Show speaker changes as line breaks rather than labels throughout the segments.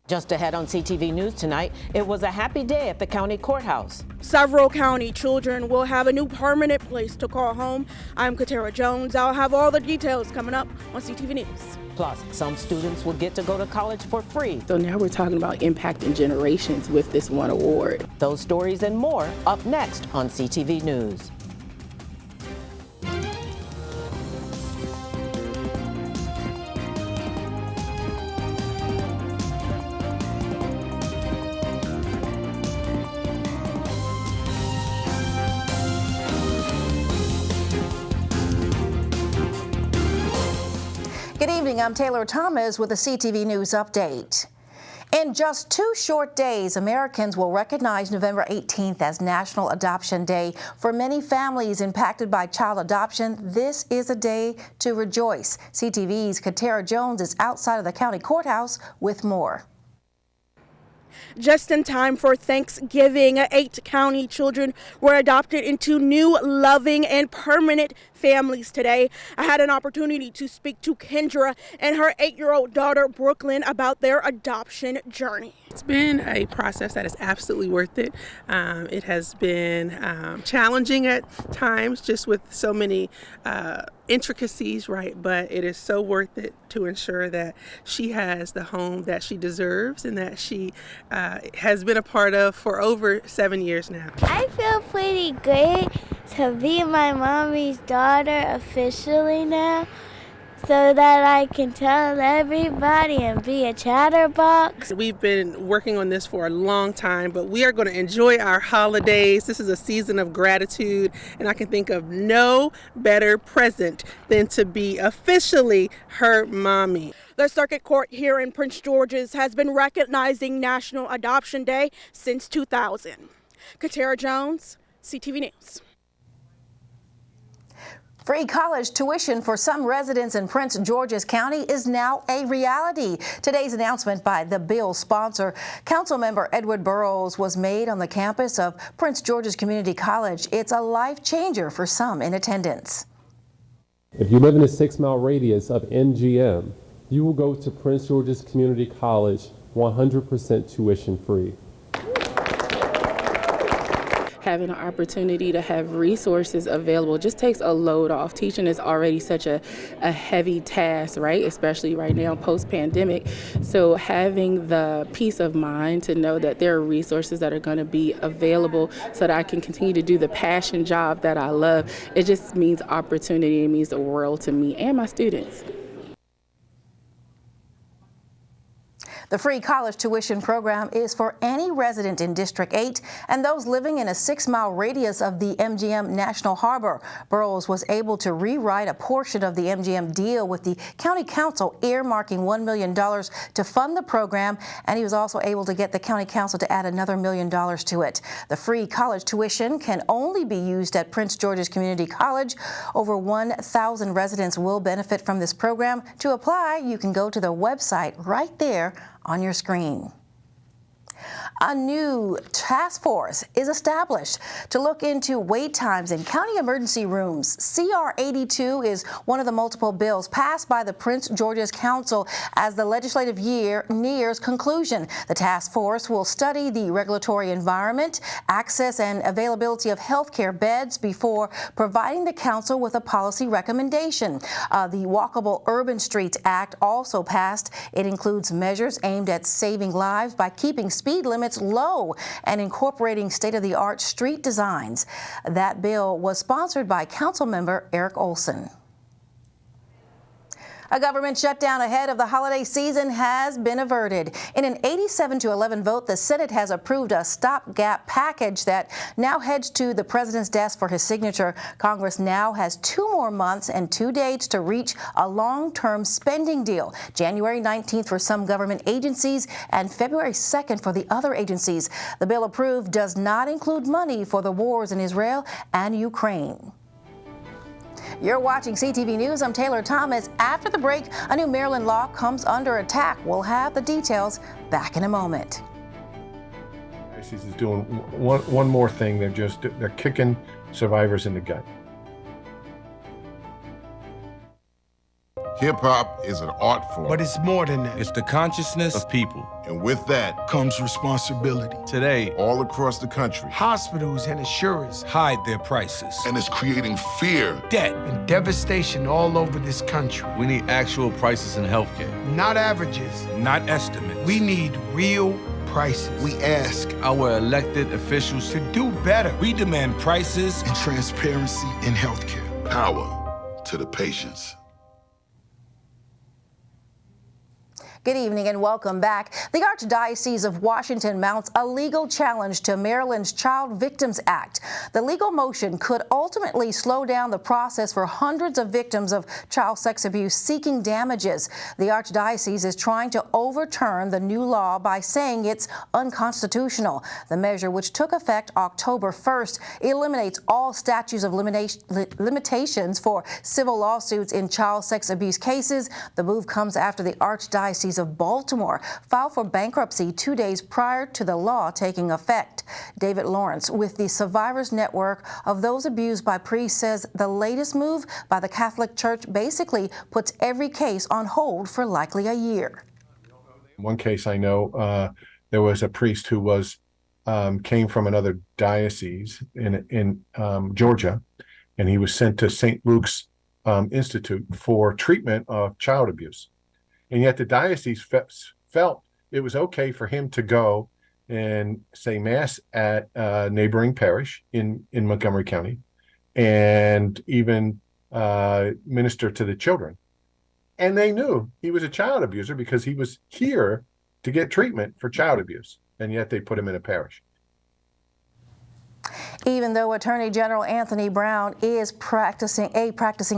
Just ahead on CTV News tonight, it was a happy day at the county courthouse.
Several county children will have a new permanent place to call home. I'm Katara Jones. I'll have all the details coming up on CTV News.
Plus, some students will get to go to college for free.
So now we're talking about impacting generations with this one award.
Those stories and more up next on CTV News.
Good evening, I'm Taylor Thomas with a CTV News update. In just 2 short days, Americans will recognize November 18th as National Adoption Day. For many families impacted by child adoption, this is a day to rejoice. CTV's Katara Jones is outside of the county courthouse with more.
Just in time for Thanksgiving, 8 county children were adopted into new, loving, and permanent families today. I had an opportunity to speak to Kendra and her 8-year-old daughter, Brooklyn, about their adoption journey.
It's been a process that is absolutely worth it. It has been challenging at times, just with so many intricacies, right? But it is so worth it to ensure that she has the home that she deserves and that she has been a part of for over 7 years now.
I feel pretty great to be my mommy's daughter officially now, so that I can tell everybody and be a chatterbox.
We've been working on this for a long time, but we are going to enjoy our holidays. This is a season of gratitude, and I can think of no better present than to be officially her mommy.
The circuit court here in Prince George's has been recognizing National Adoption Day since 2000. Katara Jones, CTV News.
Free college tuition for some residents in Prince George's County is now a reality. Today's announcement by the bill's sponsor, Councilmember Edward Burrows, was made on the campus of Prince George's Community College. It's a life changer for some in attendance.
If you live in a 6-mile radius of MGM, you will go to Prince George's Community College 100% tuition free.
Having an opportunity to have resources available just takes a load off. Teaching is already such a heavy task, right? Especially right now, post-pandemic. So having the peace of mind to know that there are resources that are going to be available so that I can continue to do the passion job that I love, it just means opportunity. It means the world to me and my students.
The free college tuition program is for any resident in District 8 and those living in a 6-mile radius of the MGM National Harbor. Burrows was able to rewrite a portion of the MGM deal with the County Council, earmarking $1 million to fund the program, and he was also able to get the County Council to add another $1 million to it. The free college tuition can only be used at Prince George's Community College. Over 1,000 residents will benefit from this program. To apply, you can go to the website right there on your screen. A new task force is established to look into wait times in county emergency rooms. CR 82 is one of the multiple bills passed by the Prince George's Council as the legislative year nears conclusion. The task force will study the regulatory environment, access and availability of healthcare beds before providing the council with a policy recommendation. The Walkable Urban Streets Act also passed. It includes measures aimed at saving lives by keeping speed limits low and incorporating state-of-the-art street designs. That bill was sponsored by Councilmember Eric Olson. A government shutdown ahead of the holiday season has been averted. In an 87-11 vote, the Senate has approved a stopgap package that now heads to the president's desk for his signature. Congress now has 2 more months and 2 dates to reach a long-term spending deal. January 19th for some government agencies and February 2nd for the other agencies. The bill approved does not include money for the wars in Israel and Ukraine. You're watching CTV News. I'm Taylor Thomas. After the break, a new Maryland law comes under attack. We'll have the details back in a moment.
ICE is doing one more thing. They're kicking survivors in the gut.
Hip-hop is an art form.
But it's more than that.
It's the consciousness of people.
And with that
comes responsibility.
Today,
all across the country,
hospitals and insurers
hide their prices.
And it's creating fear,
debt,
and devastation all over this country.
We need actual prices in healthcare.
Not averages.
Not estimates.
We need real prices.
We ask our elected officials
to do better.
We demand prices
and transparency in healthcare.
Power to the patients.
Good evening and welcome back. The Archdiocese of Washington mounts a legal challenge to Maryland's Child Victims Act. The legal motion could ultimately slow down the process for hundreds of victims of child sex abuse seeking damages. The Archdiocese is trying to overturn the new law by saying it's unconstitutional. The measure, which took effect October 1st, eliminates all statutes of limitations for civil lawsuits in child sex abuse cases. The move comes after the Archdiocese of Baltimore filed for bankruptcy 2 days prior to the law taking effect. David Lawrence with the Survivors Network of Those Abused by Priests says the latest move by the Catholic Church basically puts every case on hold for likely a year.
One case I know, there was a priest who was came from another diocese in Georgia, and he was sent to St. Luke's Institute for treatment of child abuse. And yet the diocese felt it was okay for him to go and say mass at a neighboring parish in Montgomery County and even minister to the children. And they knew he was a child abuser because he was here to get treatment for child abuse. And yet they put him in a parish.
Even though Attorney General Anthony Brown is practicing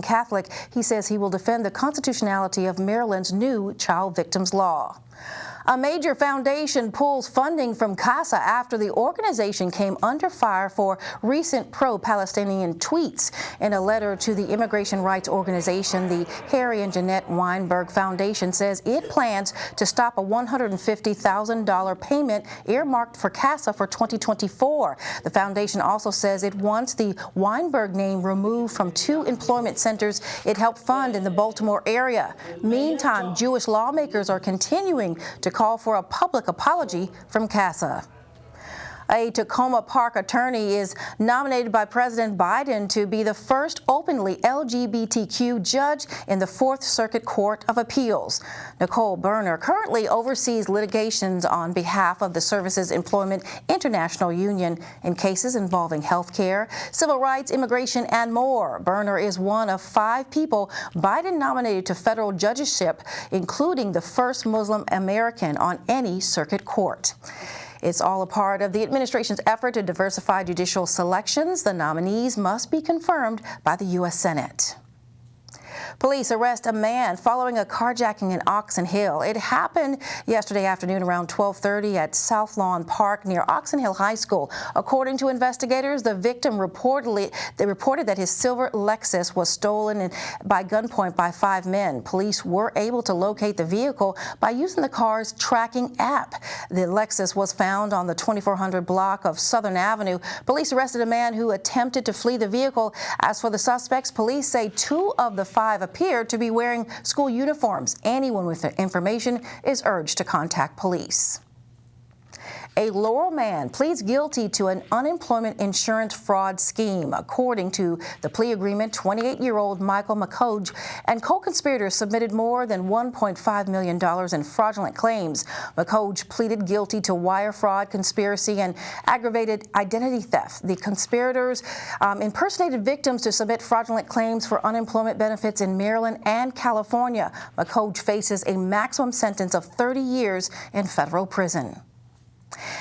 Catholic, he says he will defend the constitutionality of Maryland's new child victims law. A major foundation pulls funding from CASA after the organization came under fire for recent pro-Palestinian tweets. In a letter to the immigration rights organization, the Harry and Jeanette Weinberg Foundation says it plans to stop a $150,000 payment earmarked for CASA for 2024. The foundation also says it wants the Weinberg name removed from 2 employment centers it helped fund in the Baltimore area. Meantime, Jewish lawmakers are continuing to call for a public apology from CASA. A Tacoma Park attorney is nominated by President Biden to be the first openly LGBTQ judge in the 4th Circuit Court of Appeals. Nicole Berner currently oversees litigations on behalf of the Services Employment International Union in cases involving health care, civil rights, immigration, and more. Berner is one of 5 people Biden nominated to federal judgeship, including the first Muslim American on any circuit court. It's all a part of the administration's effort to diversify judicial selections. The nominees must be confirmed by the U.S. Senate. Police arrest a man following a carjacking in Oxon Hill. It happened yesterday afternoon around 12:30 at South Lawn Park near Oxon Hill High School. According to investigators, the victim reported that his silver Lexus was stolen by gunpoint by 5 men. Police were able to locate the vehicle by using the car's tracking app. The Lexus was found on the 2400 block of Southern Avenue. Police arrested a man who attempted to flee the vehicle. As for the suspects, police say 2 of the 5 appear to be wearing school uniforms. Anyone with information is urged to contact police. A Laurel man pleads guilty to an unemployment insurance fraud scheme. According to the plea agreement, 28-year-old Michael McCoge and co-conspirators submitted more than $1.5 million in fraudulent claims. McCoge pleaded guilty to wire fraud, conspiracy, and aggravated identity theft. The conspirators impersonated victims to submit fraudulent claims for unemployment benefits in Maryland and California. McCoge faces a maximum sentence of 30 years in federal prison.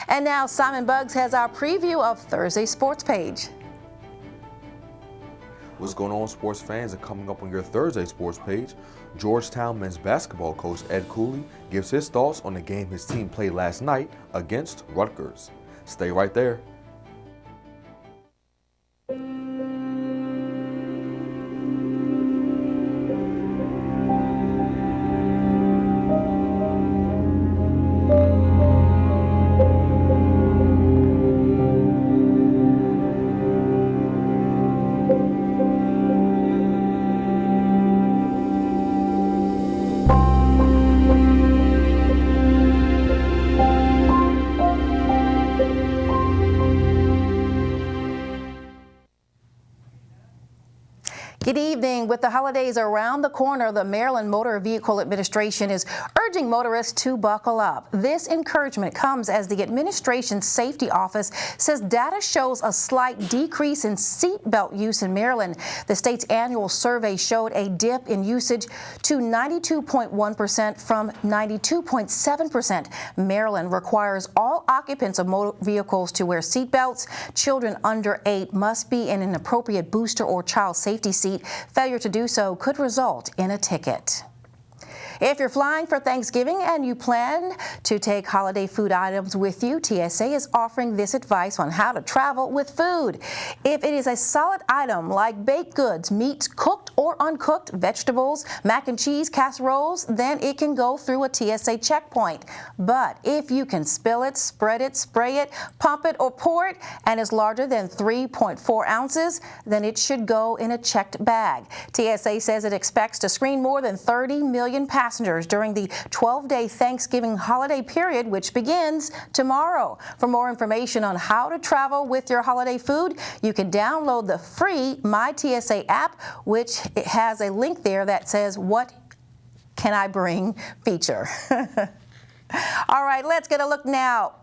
And now Simon Buggs has our preview of Thursday's Sports Page.
What's going on, sports fans? And coming up on your Thursday Sports Page, Georgetown men's basketball coach Ed Cooley gives his thoughts on the game his team played last night against Rutgers. Stay right there.
evening. With the holidays around the corner, the Maryland Motor Vehicle Administration is urging motorists to buckle up. This encouragement comes as the administration's safety office says data shows a slight decrease in seatbelt use in Maryland. The state's annual survey showed a dip in usage to 92.1% from 92.7%. Maryland requires all occupants of motor vehicles to wear seatbelts. Children under 8 must be in an appropriate booster or child safety seat. Failure to do so could result in a ticket. If you're flying for Thanksgiving and you plan to take holiday food items with you, TSA is offering this advice on how to travel with food. If it is a solid item like baked goods, meats, cooked or uncooked, vegetables, mac and cheese, casseroles, then it can go through a TSA checkpoint. But if you can spill it, spread it, spray it, pump it, or pour it, and is larger than 3.4 ounces, then it should go in a checked bag. TSA says it expects to screen more than 30 million passengers during the 12-day Thanksgiving holiday period, which begins tomorrow. For more information on how to travel with your holiday food, you can download the free My TSA app, which has a link there that says, "What can I bring?" feature. All right, let's get a look now.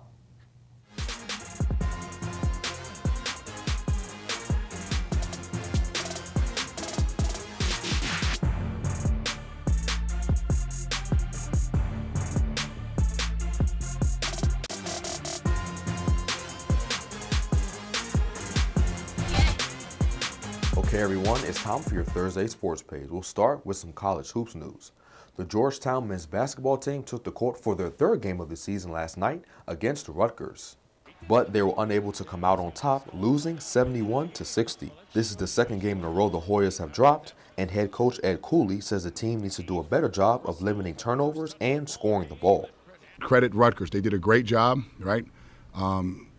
Okay, everyone, it's time for your Thursday sports page. We'll start with some college hoops news. The Georgetown men's basketball team took the court for their third game of the season last night against Rutgers. But they were unable to come out on top, losing 71-60. This is the second game in a row the Hoyas have dropped, and head coach Ed Cooley says the team needs to do a better job of limiting turnovers and scoring the ball.
Credit Rutgers. They did a great job, right?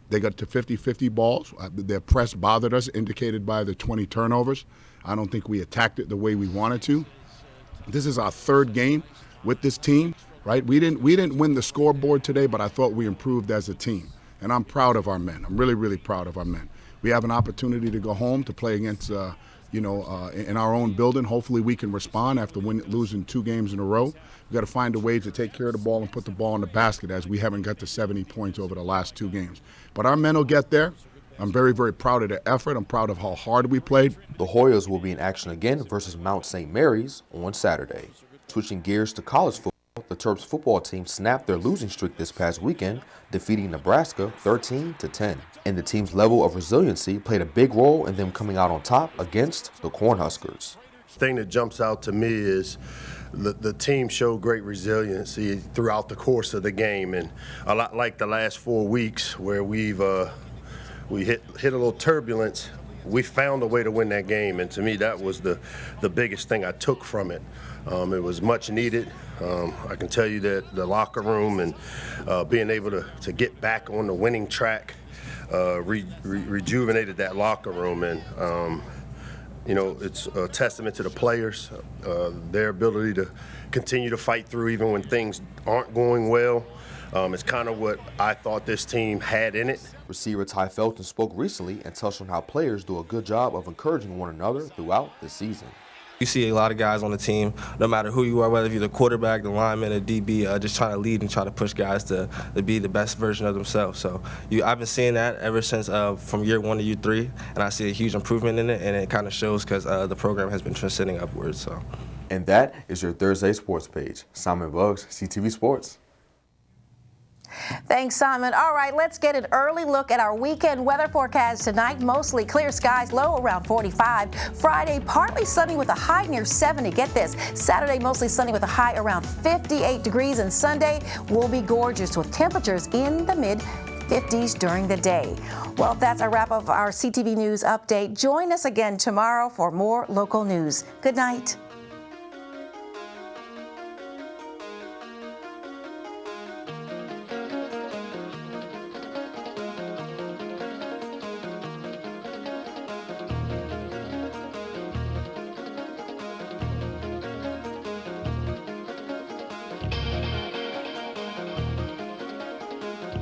They got to 50-50 balls. Their press bothered us, indicated by the 20 turnovers. I don't think we attacked it the way we wanted to. This is our third game with this team, right? We didn't win the scoreboard today, but I thought we improved as a team. And I'm proud of our men. I'm really, really proud of our men. We have an opportunity to go home to play against, in our own building. Hopefully we can respond after losing 2 games in a row. We've got to find a way to take care of the ball and put the ball in the basket, as we haven't got to 70 points over the last 2 games. But our men will get there. I'm very, very proud of their effort. I'm proud of how hard we played.
The Hoyas will be in action again versus Mount St. Mary's on Saturday. Switching gears to college football, the Terps football team snapped their losing streak this past weekend, defeating Nebraska 13-10. And the team's level of resiliency played a big role in them coming out on top against the Cornhuskers.
The thing that jumps out to me is the team showed great resiliency throughout the course of the game, and a lot like the last 4 weeks where we hit a little turbulence, we found a way to win that game, and to me that was the biggest thing I took from it. It was much needed. I can tell you that the locker room and being able to get back on the winning track rejuvenated that locker room, and it's a testament to the players, their ability to continue to fight through even when things aren't going well. It's kind of what I thought this team had in it.
Receiver Ty Felton spoke recently and touched on how players do a good job of encouraging one another throughout the season.
You see a lot of guys on the team, no matter who you are, whether you're the quarterback, the lineman, or DB, just trying to lead and try to push guys to be the best version of themselves. So I've been seeing that ever since from year 1 to year 3, and I see a huge improvement in it, and it kind of shows because the program has been trending upwards. So.
And that is your Thursday sports page. Simon Buggs, CTV Sports.
Thanks, Simon. All right, let's get an early look at our weekend weather forecast tonight. Mostly clear skies, low around 45. Friday, partly sunny with a high near 70. Get this. Saturday, mostly sunny with a high around 58 degrees. And Sunday will be gorgeous with temperatures in the mid-50s during the day. Well, that's a wrap of our CTV News update. Join us again tomorrow for more local news. Good night.